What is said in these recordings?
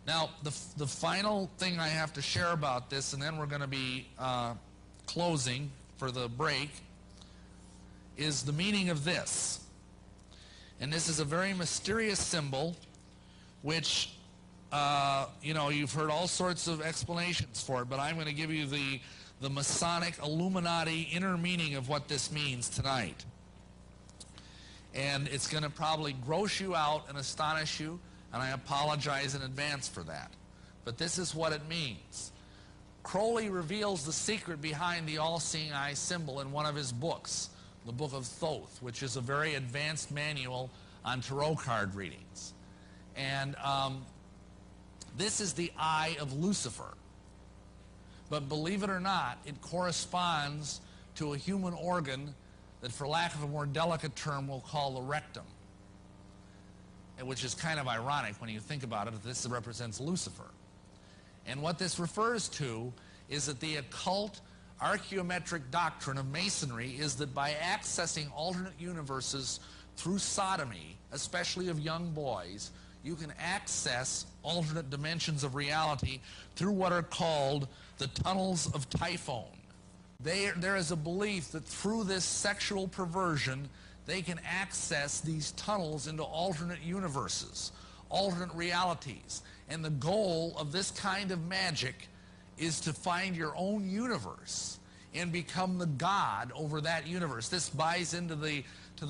Now, the final thing I have to share about this, and then we're going to be closing for the break, is the meaning of this. And this is a very mysterious symbol, which, you know, you've heard all sorts of explanations for it, but I'm going to give you the Masonic Illuminati inner meaning of what this means tonight. And it's going to probably gross you out and astonish you, and I apologize in advance for that. But this is what it means. Crowley reveals the secret behind the all-seeing eye symbol in one of his books, the Book of Thoth, which is a very advanced manual on tarot card readings. And this is the eye of Lucifer. But believe it or not, it corresponds to a human organ that, for lack of a more delicate term, we'll call the rectum. Which is kind of ironic when you think about it, that this represents Lucifer. And what this refers to is that the occult archaeometric doctrine of Masonry is that by accessing alternate universes through sodomy, especially of young boys, you can access alternate dimensions of reality through what are called the tunnels of Typhon. There is a belief that through this sexual perversion, they can access these tunnels into alternate universes, alternate realities. And the goal of this kind of magic is to find your own universe and become the god over that universe. This buys into the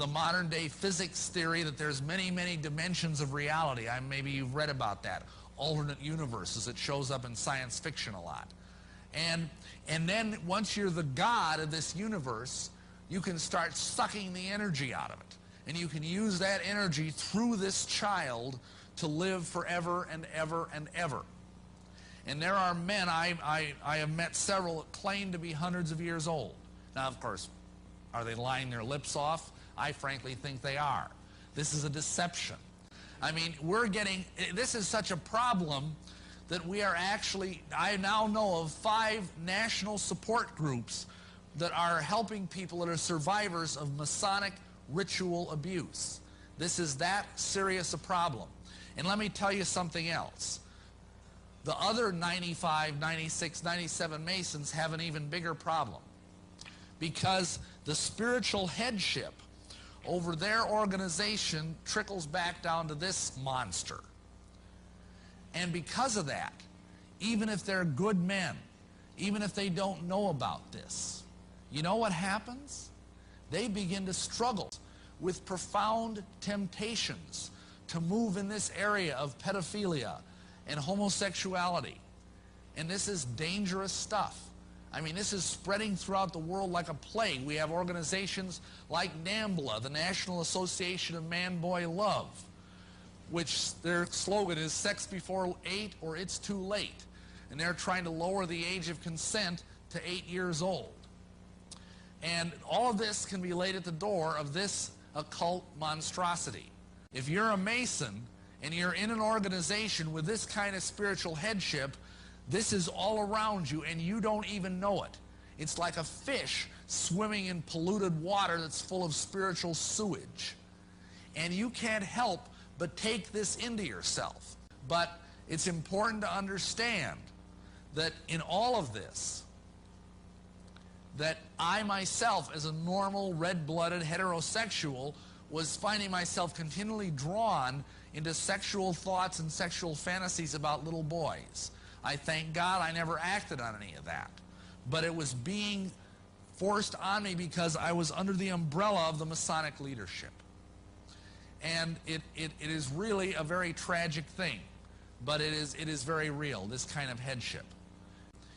modern day physics theory that there's many, many dimensions of reality. Maybe you've read about that. Alternate universes. It shows up in science fiction a lot. And then once you're the god of this universe, you can start sucking the energy out of it. And you can use that energy through this child to live forever and ever and ever. And there are men, I have met several that claim to be hundreds of years old. Now, of course, are they lying their lips off? I frankly think they are. This is a deception. I mean, this is such a problem that we are actually, I now know of 5 national support groups that are helping people that are survivors of Masonic ritual abuse. This is that serious a problem. And let me tell you something else. The other 95, 96, 97 Masons have an even bigger problem, because the spiritual headship over their organization trickles back down to this monster. And because of that, even if they're good men, even if they don't know about this, you know what happens? They begin to struggle with profound temptations to move in this area of pedophilia and homosexuality. And this is dangerous stuff. I mean, this is spreading throughout the world like a plague. We have organizations like NAMBLA, the National Association of Man-Boy Love, which their slogan is sex before 8 or it's too late. And they're trying to lower the age of consent to 8 years old. And all of this can be laid at the door of this occult monstrosity. If you're a Mason and you're in an organization with this kind of spiritual headship, this is all around you and you don't even know it. It's like a fish swimming in polluted water that's full of spiritual sewage. And you can't help but take this into yourself. But it's important to understand that in all of this, that I myself, as a normal, red-blooded heterosexual, was finding myself continually drawn into sexual thoughts and sexual fantasies about little boys. I thank God I never acted on any of that. But it was being forced on me because I was under the umbrella of the Masonic leadership. And it is really a very tragic thing. But it is very real, this kind of headship.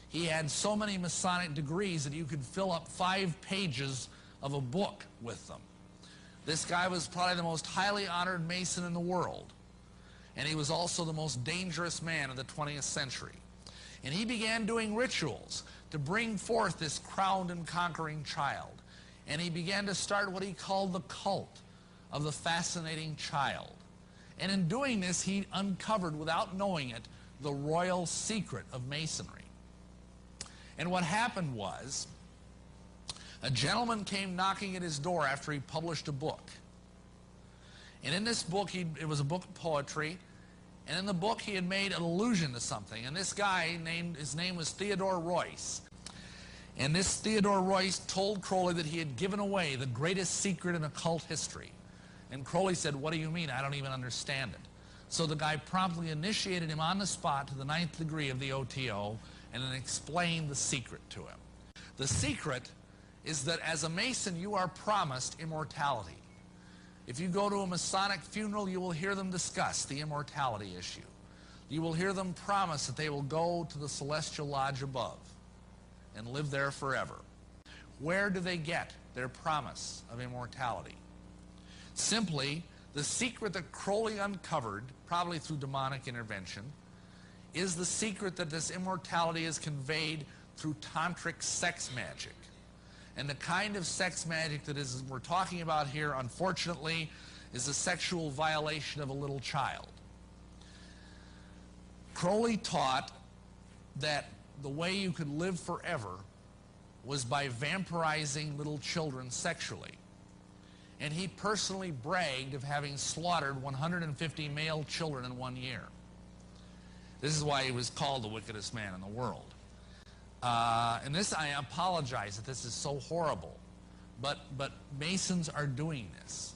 He had so many Masonic degrees that you could fill up 5 pages of a book with them. This guy was probably the most highly honored Mason in the world. And he was also the most dangerous man of the 20th century. And he began doing rituals to bring forth this crowned and conquering child. And he began to start what he called the cult of the fascinating child. And in doing this, he uncovered, without knowing it, the royal secret of Masonry. And what happened was, a gentleman came knocking at his door after he published a book. And in this book, it was a book of poetry, And in the book, he had made an allusion to something. And this guy, his name was Theodore Royce. And this Theodore Royce told Crowley that he had given away the greatest secret in occult history. And Crowley said, "What do you mean? I don't even understand it." So the guy promptly initiated him on the spot to the 9th degree of the OTO and then explained the secret to him. The secret is that as a Mason, you are promised immortality. If you go to a Masonic funeral, you will hear them discuss the immortality issue. You will hear them promise that they will go to the celestial lodge above and live there forever. Where do they get their promise of immortality? Simply, the secret that Crowley uncovered, probably through demonic intervention, is the secret that this immortality is conveyed through tantric sex magic. And the kind of sex magic that we're talking about here, unfortunately, is a sexual violation of a little child. Crowley taught that the way you could live forever was by vampirizing little children sexually. And he personally bragged of having slaughtered 150 male children in 1 year. This is why he was called the wickedest man in the world. And this, I apologize that this is so horrible, but Masons are doing this.